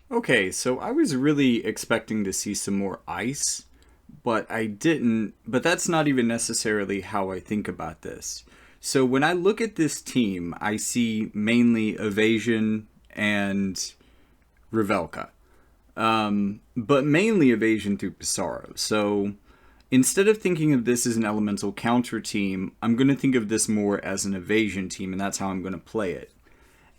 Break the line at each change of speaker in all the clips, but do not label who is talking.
Okay, so I was really expecting to see some more ice, but I didn't. But that's not even necessarily how I think about this. So when I look at this team, I see mainly Evasion and Revelka, but mainly Evasion through Pissarro. So instead of thinking of this as an elemental counter team, I'm going to think of this more as an Evasion team, and that's how I'm going to play it.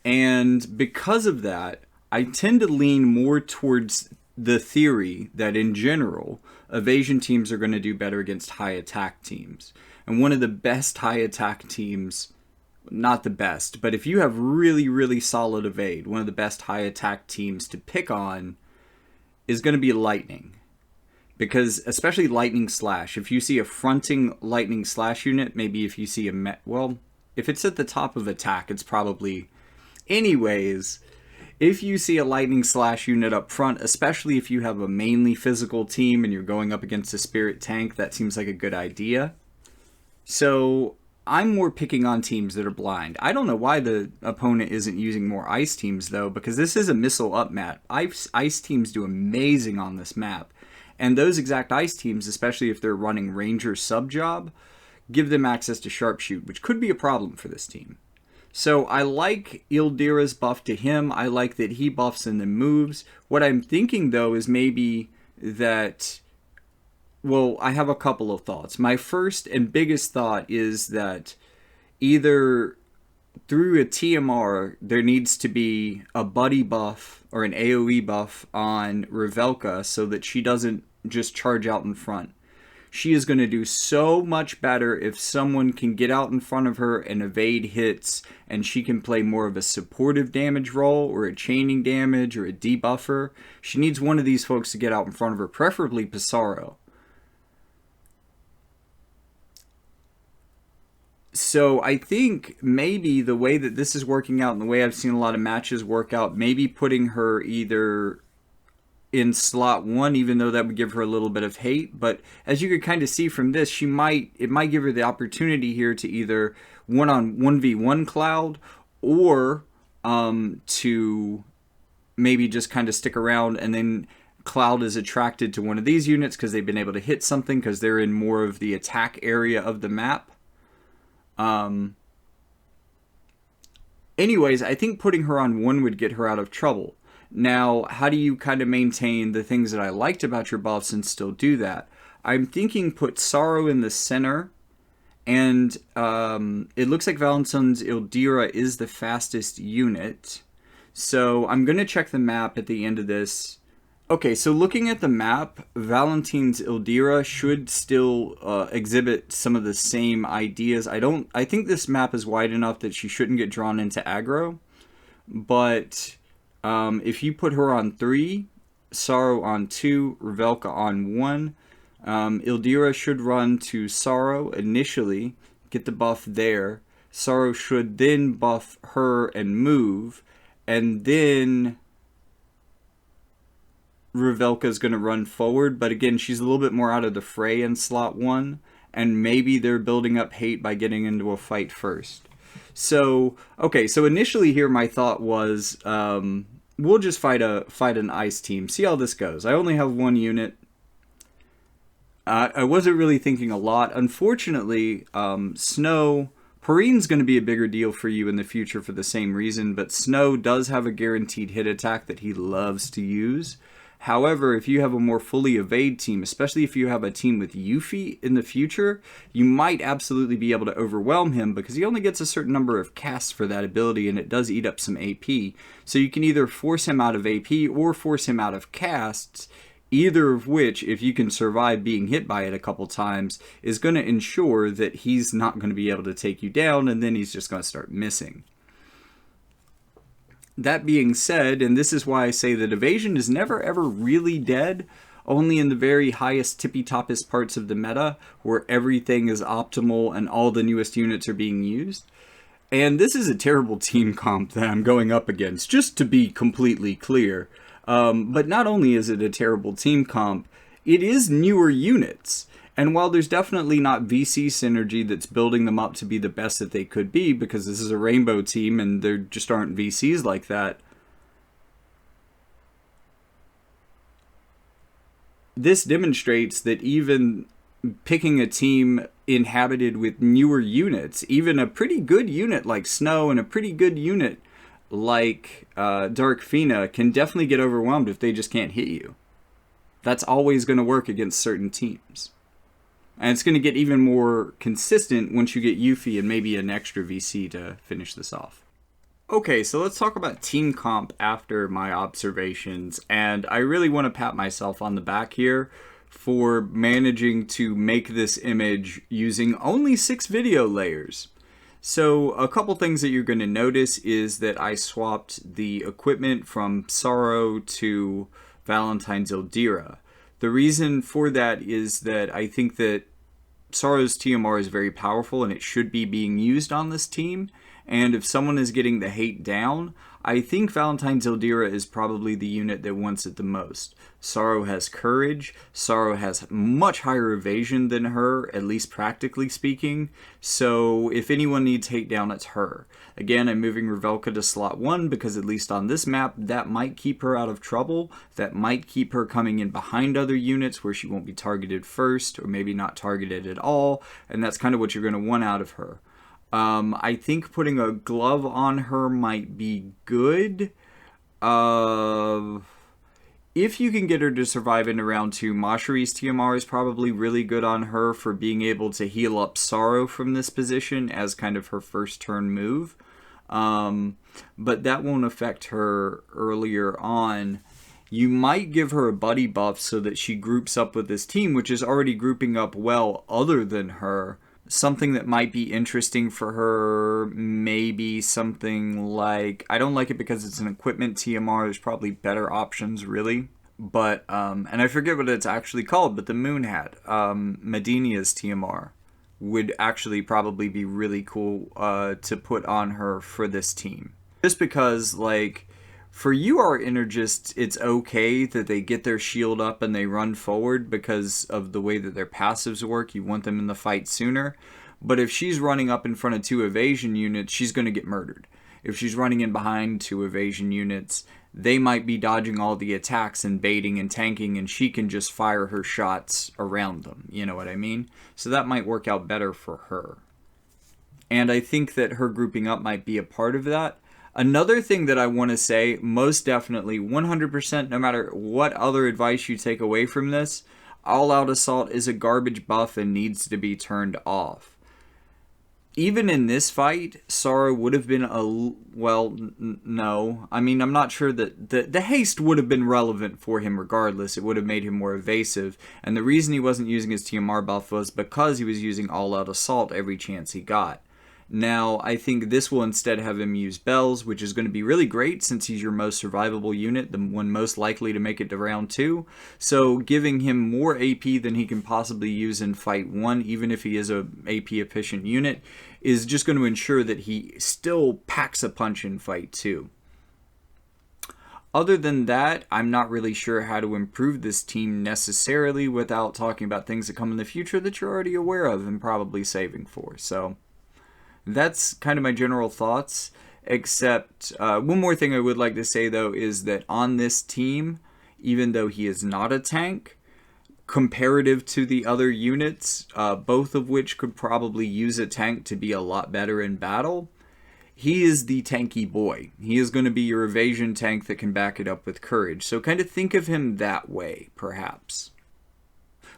And because of that, I tend to lean more towards the theory that in general, evasion teams are going to do better against high attack teams. And one of the best high attack teams, not the best, but if you have really, really solid evade, one of the best high attack teams to pick on is going to be Lightning. Because, especially Lightning Slash, if you see a fronting Lightning Slash unit, maybe if you see well, if it's at the top of attack, it's probably. Anyways, if you see a Lightning Slash unit up front, especially if you have a mainly physical team and you're going up against a Spirit tank, that seems like a good idea. So I'm more picking on teams that are blind. I don't know why the opponent isn't using more ice teams, though, because this is a missile up map. Ice teams do amazing on this map. And those exact ice teams, especially if they're running Ranger sub job, give them access to Sharpshoot, which could be a problem for this team. So I like Ildira's buff to him. I like that he buffs and then moves. What I'm thinking, though, is maybe that... Well, I have a couple of thoughts. My first and biggest thought is that either through a TMR, there needs to be a buddy buff or an AoE buff on Revelka so that she doesn't just charge out in front. She is going to do so much better if someone can get out in front of her and evade hits, and she can play more of a supportive damage role or a chaining damage or a debuffer. She needs one of these folks to get out in front of her, preferably Pissarro. So I think maybe the way that this is working out and the way I've seen a lot of matches work out, maybe putting her either in slot 1, even though that would give her a little bit of hate. But as you could kind of see from this, it might give her the opportunity here to either 1v1 Cloud or to maybe just kind of stick around, and then Cloud is attracted to one of these units because they've been able to hit something because they're in more of the attack area of the map. Anyways, I think putting her on 1 would get her out of trouble. Now, how do you kind of maintain the things that I liked about your buffs and still do that? I'm thinking put Sorrow in the center, and it looks like Valentin's Ildira is the fastest unit. So I'm going to check the map at the end of this. Okay, so looking at the map, Valentin's Ildira should still exhibit some of the same ideas. I think this map is wide enough that she shouldn't get drawn into aggro, but if you put her on 3, Sorrow on 2, Revelka on 1, Ildira should run to Sorrow initially, get the buff there. Sorrow should then buff her and move, and then Revelka's going to run forward, but again, she's a little bit more out of the fray in slot 1, and maybe they're building up hate by getting into a fight first. So, okay, so initially here my thought was, we'll just fight an ice team, see how this goes. I only have 1 unit. I wasn't really thinking a lot. Unfortunately, Snow... Parine's going to be a bigger deal for you in the future for the same reason, but Snow does have a guaranteed hit attack that he loves to use. However, if you have a more fully evade team, especially if you have a team with Yuffie in the future, you might absolutely be able to overwhelm him because he only gets a certain number of casts for that ability, and it does eat up some AP. So you can either force him out of AP or force him out of casts, either of which, if you can survive being hit by it a couple times, is going to ensure that he's not going to be able to take you down, and then he's just going to start missing. That being said, and this is why I say that Evasion is never ever really dead, only in the very highest tippy-toppest parts of the meta, where everything is optimal and all the newest units are being used. And this is a terrible team comp that I'm going up against, just to be completely clear. But not only is it a terrible team comp, it is newer units. And while there's definitely not VC synergy that's building them up to be the best that they could be, because this is a rainbow team and there just aren't VCs like that, This demonstrates that even picking a team inhabited with newer units, even a pretty good unit like Snow and a pretty good unit like Dark Fina can definitely get overwhelmed if they just can't hit you. That's always going to work against certain teams. And it's going to get even more consistent once you get Yuffie and maybe an extra VC to finish this off. Okay, so let's talk about team comp after my observations. And I really want to pat myself on the back here for managing to make this image using only 6 video layers. So a couple things that you're going to notice is that I swapped the equipment from Sorrow to Valentine's Ildira. The reason for that is that I think that Sorrow's TMR is very powerful and it should be being used on this team. And if someone is getting the hate down, I think Valentine's Ildira is probably the unit that wants it the most. Sorrow has courage. Sorrow has much higher evasion than her, at least practically speaking. So if anyone needs hate down, it's her. Again, I'm moving Revelka to slot 1 because at least on this map, that might keep her out of trouble. That might keep her coming in behind other units where she won't be targeted first or maybe not targeted at all. And that's kind of what you're going to want out of her. I think putting a glove on her might be good. If you can get her to survive into round 2, Mashari's TMR is probably really good on her for being able to heal up Sorrow from this position as kind of her first turn move. But that won't affect her earlier on. You might give her a buddy buff so that she groups up with this team, which is already grouping up well other than her. Something that might be interesting for her, maybe something like, I don't like it because it's an equipment TMR, there's probably better options really, but, and I forget what it's actually called, but the Moon Hat, Medinia's TMR, would actually probably be really cool to put on her for this team. Just because, like, for UR Energists, it's okay that they get their shield up and they run forward because of the way that their passives work. You want them in the fight sooner. But if she's running up in front of 2 evasion units, she's going to get murdered. If she's running in behind 2 evasion units, they might be dodging all the attacks and baiting and tanking, and she can just fire her shots around them. You know what I mean? So that might work out better for her. And I think that her grouping up might be a part of that. Another thing that I want to say, most definitely, 100%, no matter what other advice you take away from this, All-Out Assault is a garbage buff and needs to be turned off. Even in this fight, Sorrow would have been no. I mean, I'm not sure that the haste would have been relevant for him regardless. It would have made him more evasive. And the reason he wasn't using his TMR buff was because he was using All-Out Assault every chance he got. Now, I think this will instead have him use Bells, which is going to be really great since he's your most survivable unit, the one most likely to make it to round 2. So giving him more AP than he can possibly use in fight 1, even if he is a AP efficient unit, is just going to ensure that he still packs a punch in fight 2. Other than that, I'm not really sure how to improve this team necessarily without talking about things that come in the future that you're already aware of and probably saving for. So that's kind of my general thoughts, except one more thing I would like to say, though, is that on this team, even though he is not a tank, comparative to the other units, both of which could probably use a tank to be a lot better in battle, he is the tanky boy. He is going to be your evasion tank that can back it up with courage. So kind of think of him that way, perhaps.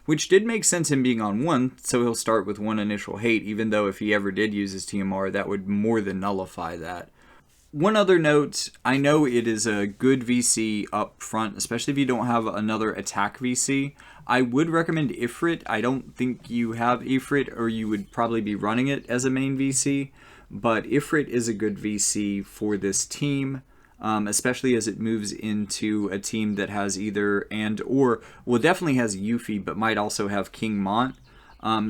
Which did make sense him being on 1, so he'll start with 1 initial hate, even though if he ever did use his TMR, that would more than nullify that. One other note, I know it is a good VC up front, especially if you don't have another attack VC. I would recommend Ifrit. I don't think you have Ifrit, or you would probably be running it as a main VC, but Ifrit is a good VC for this team. Especially as it moves into a team that has either definitely has Yuffie, but might also have King Mont.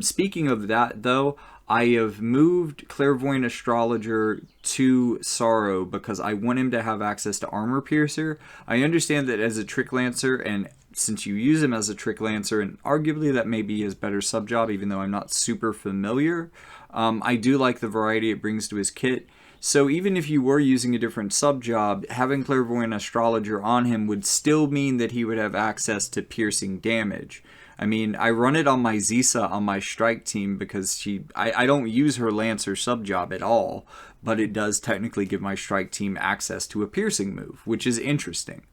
Speaking of that, though, I have moved Clairvoyant Astrologer to Sorrow because I want him to have access to Armor Piercer. I understand that as a Trick Lancer, and since you use him as a Trick Lancer, and arguably that may be his better sub-job, even though I'm not super familiar, I do like the variety it brings to his kit. So even if you were using a different sub job, having Clairvoyant Astrologer on him would still mean that he would have access to piercing damage. I mean, I run it on my Zisa on my strike team because I don't use her Lancer sub job at all, but it does technically give my strike team access to a piercing move, which is interesting.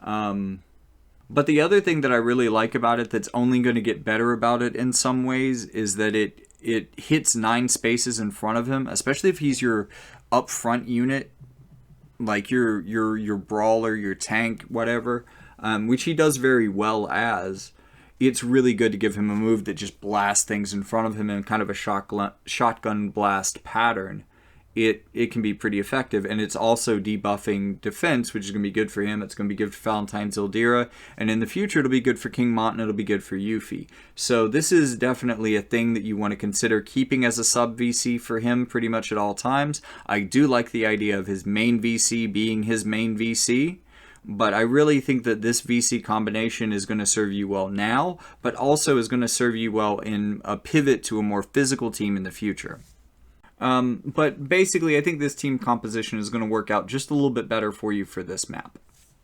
But the other thing that I really like about it that's only going to get better about it in some ways is that it hits 9 spaces in front of him, especially if he's your up front unit, like your brawler, your tank, whatever, which he does very well as. It's really good to give him a move that just blasts things in front of him in kind of a shotgun blast pattern. It can be pretty effective, and it's also debuffing defense, which is going to be good for him. It's going to be good for Valentine's Ildira, and in the future it'll be good for King Mont, and it'll be good for Yuffie. So this is definitely a thing that you want to consider keeping as a sub VC for him pretty much at all times. I do like the idea of his main VC being his main VC, but I really think that this VC combination is going to serve you well now, but also is going to serve you well in a pivot to a more physical team in the future. But basically, I think this team composition is going to work out just a little bit better for you for this map.